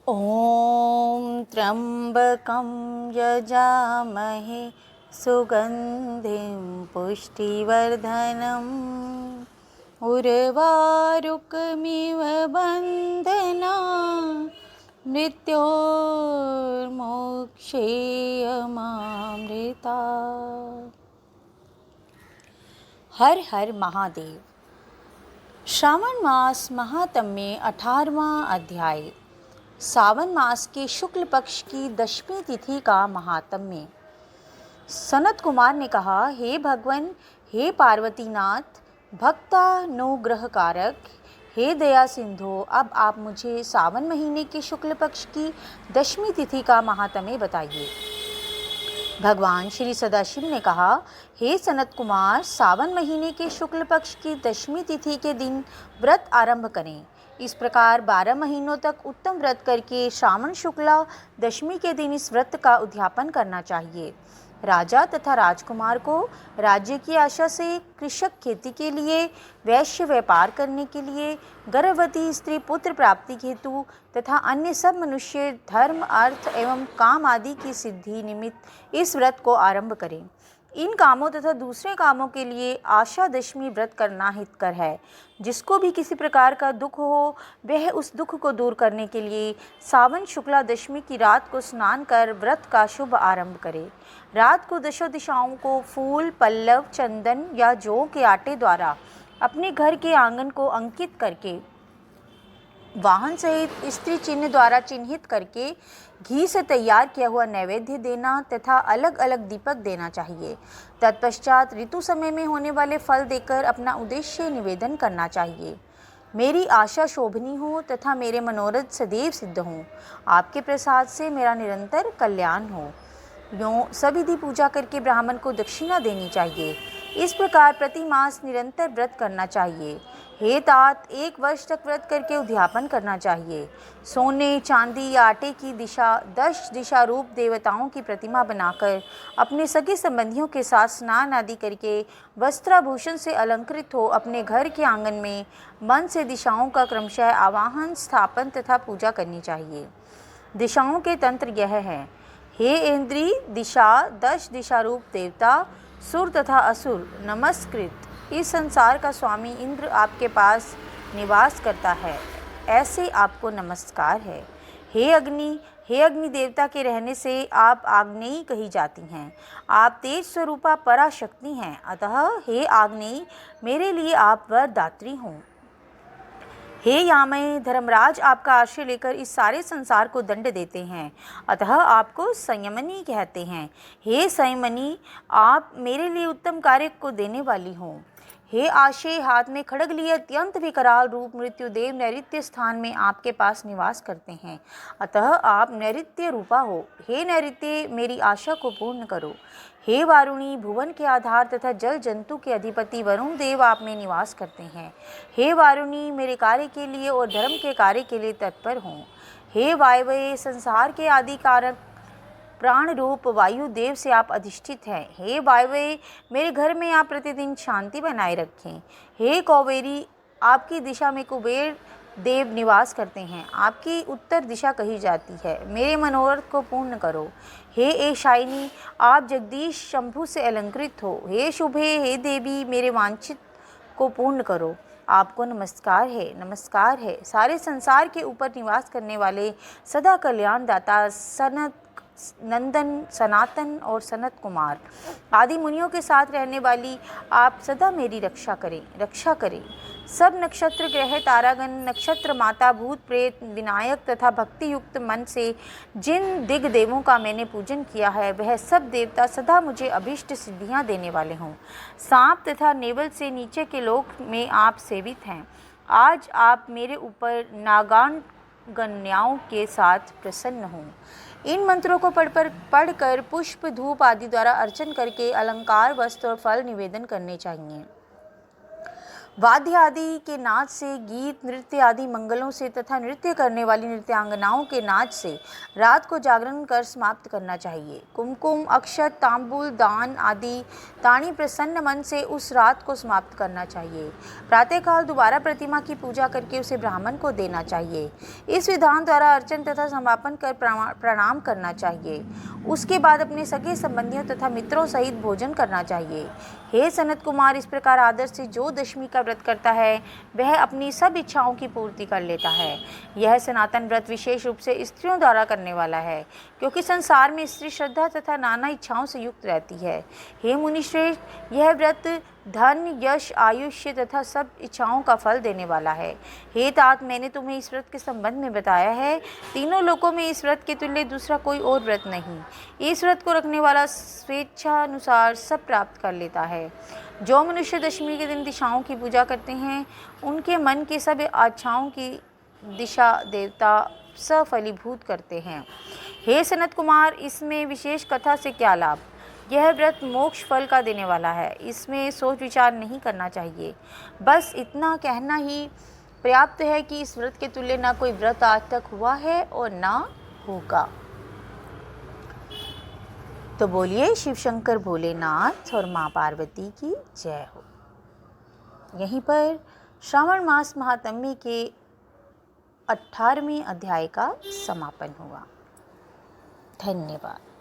ॐ त्र्यम्बकं यजामहे सुगन्धिं पुष्टिवर्धनम् उर्वारुकमिव बन्धनान् मृत्योर्मोक्षेयमामृता। हर हर महादेव। श्रावण मास महात्म्य 18वां अध्याय। सावन मास के शुक्ल पक्ष की दशमी तिथि का महात्म्य। सनत कुमार ने कहा, हे भगवन, हे पार्वतीनाथ, भक्तानुग्रह कारक, हे दया सिंधु, अब आप मुझे सावन महीने के शुक्ल पक्ष की दशमी तिथि का महात्म्य बताइए। भगवान श्री सदाशिव ने कहा, हे सनत कुमार, सावन महीने के शुक्ल पक्ष की दशमी तिथि के दिन व्रत आरंभ करें। इस प्रकार 12 महीनों तक उत्तम व्रत करके श्रावण शुक्ला दशमी के दिन इस व्रत का उद्यापन करना चाहिए। राजा तथा राजकुमार को राज्य की आशा से, कृषक खेती के लिए, वैश्य व्यापार करने के लिए, गर्भवती स्त्री पुत्र प्राप्ति हेतु तथा अन्य सब मनुष्य धर्म, अर्थ एवं काम आदि की सिद्धि निमित्त इस व्रत को आरंभ करें। इन कामों तथा दूसरे कामों के लिए आशा दशमी व्रत करना हितकर है। जिसको भी किसी प्रकार का दुख हो, वह उस दुख को दूर करने के लिए सावन शुक्ला दशमी की रात को स्नान कर व्रत का शुभ आरंभ करे। रात को दशों दिशाओं को फूल, पल्लव, चंदन या जौ के आटे द्वारा अपने घर के आंगन को अंकित करके, वाहन सहित स्त्री चिन्ह द्वारा चिन्हित करके घी से तैयार किया हुआ नैवेद्य देना तथा अलग अलग दीपक देना चाहिए। तत्पश्चात ऋतु समय में होने वाले फल देकर अपना उद्देश्य निवेदन करना चाहिए। मेरी आशा शोभनी हो तथा मेरे मनोरथ सदैव सिद्ध हों। आपके प्रसाद से मेरा निरंतर कल्याण हो। यूँ सविधि पूजा करके ब्राह्मण को दक्षिणा देनी चाहिए। इस प्रकार प्रति मास निरंतर व्रत करना चाहिए। हे तात, 1 वर्ष तक व्रत करके उद्यापन करना चाहिए। सोने, चांदी या आटे की 10 दिशा रूप देवताओं की प्रतिमा बनाकर अपने सगे संबंधियों के साथ स्नान आदि करके वस्त्राभूषण से अलंकृत हो अपने घर के आंगन में मन से दिशाओं का क्रमशः आवाहन, स्थापन तथा पूजा करनी चाहिए। दिशाओं के तंत्र यह है। हे इंद्री दिशा, 10 दिशा रूप देवता, सुर तथा असुर नमस्कृत, इस संसार का स्वामी इंद्र आपके पास निवास करता है, ऐसे आपको नमस्कार है। हे अग्नि देवता के रहने से आप आग्नेयी कही जाती हैं। आप तेज स्वरूपा पराशक्ति हैं, अतः हे आग्नेयी, मेरे लिए आप वरदात्री हों। हे यामय, धर्मराज आपका आश्रय लेकर इस सारे संसार को दंड देते हैं, अतः आपको संयमनी कहते हैं। हे संयमनी, आप मेरे लिए उत्तम कार्य को देने वाली हों। हे आशे, हाथ में खड्ग लिए अत्यंत विकराल रूप मृत्युदेव नैऋत्य स्थान में आपके पास निवास करते हैं, अतः आप नैऋत्य रूपा हो। हे नैऋत्य, मेरी आशा को पूर्ण करो। हे वारुणी, भुवन के आधार तथा जल जंतु के अधिपति वरुण देव आप में निवास करते हैं। हे वारुणी, मेरे कार्य के लिए और धर्म के कार्य के लिए तत्पर हों। हे वायव्य, संसार के आदि कारक प्राण रूप वायु देव से आप अधिष्ठित हैं। हे वायव्य, मेरे घर में आप प्रतिदिन शांति बनाए रखें। हे कौवेरी, आपकी दिशा में कुबेर देव निवास करते हैं, आपकी उत्तर दिशा कही जाती है। मेरे मनोरथ को पूर्ण करो। हे ऐशायनी, आप जगदीश शंभु से अलंकृत हो। हे शुभे, हे देवी, मेरे वांछित को पूर्ण करो। आपको नमस्कार है, नमस्कार है। सारे संसार के ऊपर निवास करने वाले सदा कल्याण दाता सनत नंदन, सनातन और सनत कुमार आदि मुनियों के साथ रहने वाली आप सदा मेरी रक्षा करें। सब नक्षत्र ग्रह तारागण, नक्षत्र माता, भूत प्रेत, विनायक तथा भक्ति युक्त मन से जिन दिग देवों का मैंने पूजन किया है, वह सब देवता सदा मुझे अभीष्ट सिद्धियां देने वाले हों। सांप तथा नेवल से नीचे के लोक में आप सेवित हैं। आज आप मेरे ऊपर नागान गण्याओं के साथ प्रसन्न हों। इन मंत्रों को पढ़कर पुष्प, धूप आदि द्वारा अर्चन करके अलंकार, वस्त्र और फल निवेदन करने चाहिए। वाद्य आदि के नाच से, गीत नृत्य आदि मंगलों से तथा नृत्य करने वाली नृत्यांगनाओं के नाच से रात को जागरण कर समाप्त करना चाहिए। कुमकुम, अक्षत, तांबूल, दान आदि ताणी प्रसन्न मन से उस रात को समाप्त करना चाहिए। प्रातःकाल दोबारा प्रतिमा की पूजा करके उसे ब्राह्मण को देना चाहिए। इस विधान द्वारा अर्चन तथा समापन कर प्रणाम करना चाहिए। उसके बाद अपने सगे संबंधियों तथा मित्रों सहित भोजन करना चाहिए। हे सनत कुमार, इस प्रकार आदर से जो दशमी का व्रत करता है वह अपनी सब इच्छाओं की पूर्ति कर लेता है। यह सनातन व्रत विशेष रूप से स्त्रियों द्वारा करने वाला है, क्योंकि संसार में स्त्री श्रद्धा तथा नाना इच्छाओं से युक्त रहती है। हे मुनिश्रेष्ठ, यह व्रत धन, यश, आयुष्य तथा सब इच्छाओं का फल देने वाला है। हे तात, मैंने तुम्हें इस व्रत के संबंध में बताया है। तीनों लोकों में इस व्रत के तुल्य दूसरा कोई और व्रत नहीं। इस व्रत को रखने वाला स्वेच्छानुसार सब प्राप्त कर लेता है। जो मनुष्य दशमी के दिन दिशाओं की पूजा करते हैं, उनके मन की सब आच्छाओं की दिशा देवता सफलीभूत करते हैं। हे सनत कुमार, इसमें विशेष कथा से क्या लाभ? यह व्रत मोक्ष फल का देने वाला है। इसमें सोच विचार नहीं करना चाहिए। बस इतना कहना ही पर्याप्त है कि इस व्रत के तुल्य ना कोई व्रत आज तक हुआ है और ना होगा। तो बोलिए शिव शंकर भोलेनाथ और माँ पार्वती की जय हो। यहीं पर श्रावण मास महात्म्य के 18वें अध्याय का समापन हुआ। धन्यवाद।